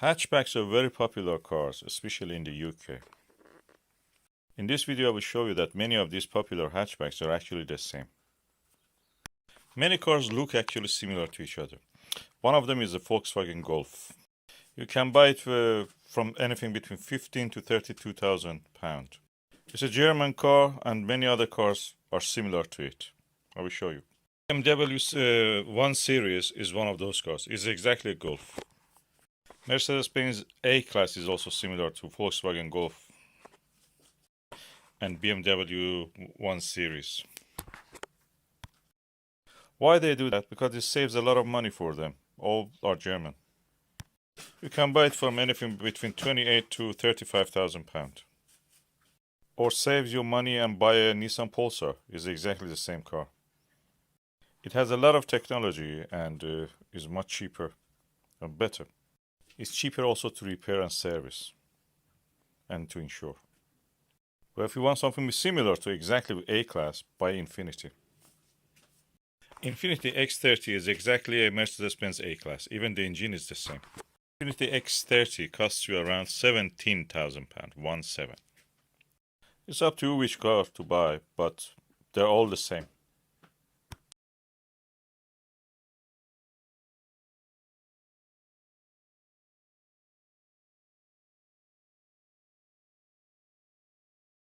Hatchbacks are very popular cars, especially in the UK. In this video I will show you that many of these popular hatchbacks are actually the same. Many cars look actually similar to each other. One of them is the Volkswagen Golf. You can buy it from anything between 15 to 32,000 pounds. It's a German car and many other cars are similar to it. I will show you. BMW 1 Series is one of those cars. It's exactly a Golf. Benz A Class is also similar to Volkswagen Golf and BMW 1 Series. Why they do that? Because it saves a lot of money for them. All are German. You can buy it from anything between 28 to 35,000 pounds. Or saves your money and buy a Nissan Polsar. It's exactly the same car. It has a lot of technology and is much cheaper and better. It's cheaper also to repair and service and to insure. But if you want something similar to exactly A Class, buy Infiniti. Infiniti X30 is exactly a Mercedes-Benz A Class. Even the engine is the same. Infiniti X30 costs you around £17,000, 17. It's up to you which car to buy, but they're all the same.